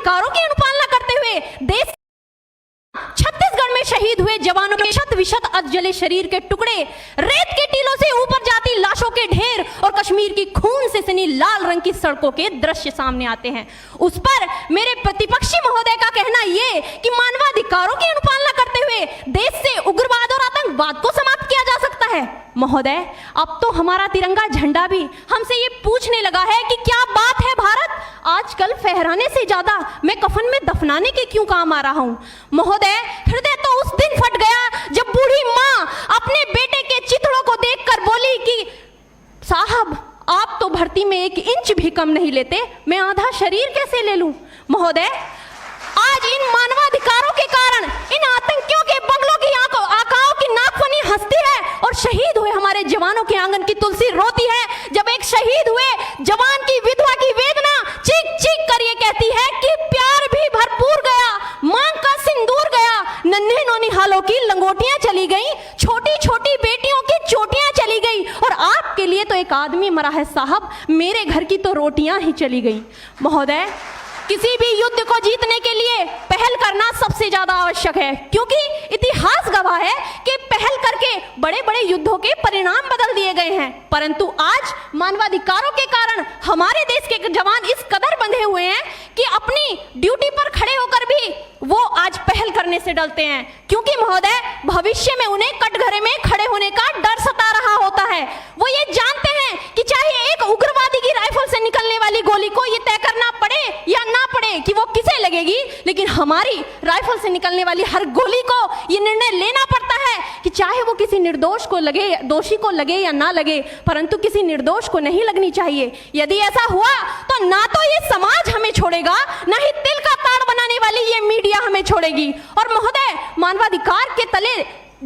मानवाधिकारों की अनुपालना करते हुए देश छत्तीसगढ़ में शहीद हुए जवानों के शत विशत अधजले शरीर के टुकड़े, रेत के टीलों से ऊपर जाती लाशों के ढेर और कश्मीर की खून से सनी लाल रंग की सड़कों के दृश्य सामने आते हैं। उस पर मेरे प्रतिपक्षी महोदय का कहना ये कि मानवाधिकारों की अनुपालना करते हुए देश से उग्रवाद और आतंकवाद को समाप्त किया जा सकता है। महोदय, अब तो हमारा तिरंगा झंडा भी हमसे ये पूछने लगा है कि क्या बात है भारत, आजकल फहराने से ज्यादा मैं कफन में दफनाने के क्यों काम आ रहा हूं। महोदय, हृदय तो उस दिन फट गया जब बूढ़ी माँ अपने बेटे के चिथड़ों को देखकर बोली कि साहब, आप तो भर्ती में 1 इंच भी कम नहीं लेते, मैं आधा शरीर कैसे ले लूं। महोदय, आज इन मानवाधिकारों के कारण इन आतंकियों के बंगलों की आकाओं की नाकफनी हंसती है और शहीद हुए हमारे जवानों के आंगन की तुलसी रोती है। जब एक शहीद हुए जवान की विधवा की वेदना चीख चीख कर ये कहती है कि प्यार भी भरपूर गया, मांग का सिंदूर गया, नन्हे नौनिहालों की लंगोटियां चली गई, छोटी छोटी बेटियों की चोटियां चली गई और आपके लिए तो एक आदमी मरा है साहब, मेरे घर की तो रोटियां ही चली गई। महोदय, किसी भी युद्ध को जीतने के लिए पहल करना सबसे ज्यादा आवश्यक है, क्योंकि इतिहास गवाह है कि पहल करके बड़े बड़े युद्धों के परिणाम बदल दिए गए हैं। परंतु आज मानवाधिकारों के कारण हमारे देश के जवान इस कदर बंधे हुए हैं कि अपनी ड्यूटी पर खड़े होकर भी वो आज पहल करने से डरते हैं, क्योंकि महोदय, भविष्य में उन्हें कटघरे में खड़े होने का डर सता रहा होता है। वो ये जानते हैं कि चाहे एक उग्रवादी की राइफल से निकलने वाली गोली को ये तय करना पड़े या ना पड़े कि वो किसे लगेगी, लेकिन हमारी राइफल से निकलने वाली हर गोली को ये निर्णय लेना पड़ता है कि चाहे वो किसी निर्दोष को लगे, दोषी को लगे या ना लगे, परंतु किसी निर्दोष को नहीं लगनी चाहिए। यदि ऐसा हुआ तो ना तो ये समाज हमें छोड़ेगा, ना ही तिल का ताड़ बनाने वाली ये मीडिया हमें छोड़ेगी। और महोदय, मानवाधिकार के तले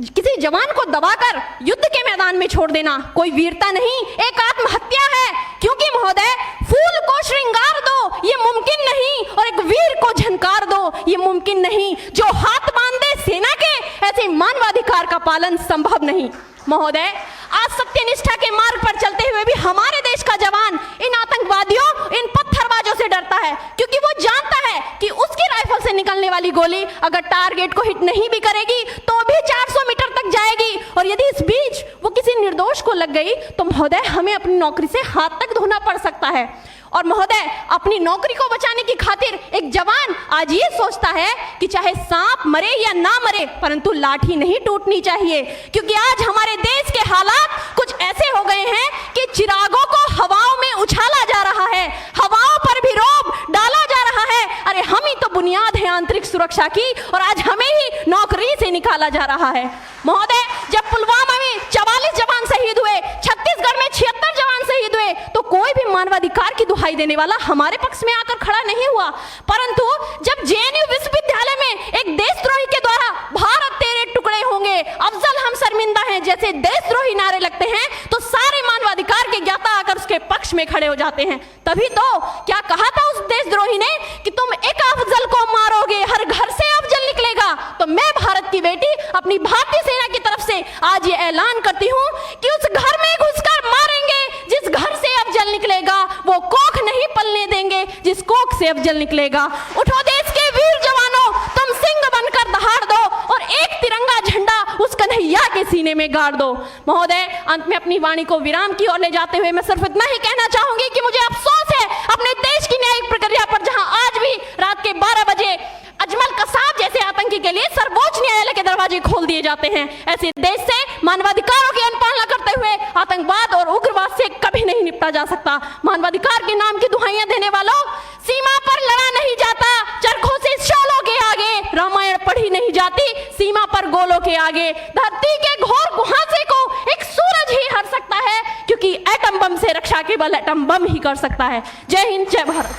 किसी जवान को दबाकर युद्ध के मैदान में छोड़ देना कोई वीरता नहीं, एक आत्महत्या है। क्योंकि महोदय, फूल को श्रृंगार दो ये मुमकिन नहीं और एक वीर को झनकार दो ये मुमकिन नहीं। जो हाथ बांध दे सेना के, ऐसे मानवाधिकार का पालन संभव नहीं। महोदय, आज सत्यनिष्ठा के मार्ग पर चलते हुए भी हमारे देश का जवान इन आतंकवादियों, इन पत्थरबाजों से डरता है, क्योंकि वो जानता है कि उसकी राइफल से निकलने वाली गोली अगर टारगेट को हिट नहीं भी करेगी तो भी 400 मीटर तक जाएगी, और यदि इस बीच वो किसी निर्दोष को लग गई तो महोदय, हमें अपनी नौकरी से हाथ तक धोना पड़ सकता है। और महोदय, अपनी नौकरी को बचाने की खातिर एक जवान आज ये सोचता है कि चाहे सांप मरे या ना मरे, परंतु लाठी नहीं टूटनी चाहिए, क्योंकि आज हमारे देश के हालात कुछ ऐसे हो गए हैं कि चिरागों को हवाओं में उछाला जा रहा है, हवाओं पर भी रोब डाला जा रहा है। अरे हम ही तो बुनियाद है आंतरिक सुरक्षा की, और आज हमें ही नौकरी से निकाला जा रहा है। महोदय, जब पुलवामा में 44 जवान शहीद हुए, छत्तीसगढ़ में 76 जवान शहीद हुए, तो कोई भी मानवाधिकार की दुहाई देने वाला हमारे पक्ष में आकर खड़ा नहीं हुआ। परंतु जब जेएनयू विश्वविद्यालय में एक देशद्रोही के द्वारा भारत तेरे टुकड़े होंगे, अफजल हम शर्मिंदा हैं जैसे देशद्रोही नारे लगते हैं, तो सारे मानवाधिकार के ज्ञाता आकर उसके पक्ष में खड़े हो जाते हैं। तभी तो क्या कहा था उस देशद्रोही ने कि तुम एक अफजल को मारोगे, हर घर से अफजल निकलेगा। तो मैं भारत की बेटी अपनी भारतीय सेना की तरफ से आज ये ऐलान करती हूँ कि उस घर में घुसकर मारेंगे जिस घर से अफजल निकलेगा, वो कोख नहीं पलने देंगे जिस कोख से अफजल निकलेगा। उठो देश के वीर जवानों, तुम सिंह बनकर दहाड़ दो और एक तिरंगा झंडा उस कन्हैया के सीने में गाड़ दो। महोदय, अंत में अपनी वाणी को विराम की ओर ले जाते हुए मैं सिर्फ इतना ही कहना चाहूंगी कि मुझे अफसोस है अपने देश की न्यायिक प्रक्रिया पर, जहां आज भी रात के 12 बजे अजमल कसाब जैसे आतंकी के लिए सर्वोच्च न्यायालय के दरवाजे खोल दिए जाते हैं। ऐसे देश से मानवाधिकारों की अनुपालना करते हुए आतंकवाद और उग्रवाद से कभी नहीं निपटा जा सकता। मानवाधिकार के नाम की दुहाइयां देने वालों, सीमा पर लड़ा नहीं जाता चरखों से शोलों के आगे, रामायण पढ़ी नहीं जाती सीमा पर गोलों के आगे। धरती के घोर कुहासे को एक सूरज ही हर सकता है, क्योंकि एटम बम से रक्षा केवल एटम बम ही कर सकता है। जय हिंद, जय भारत।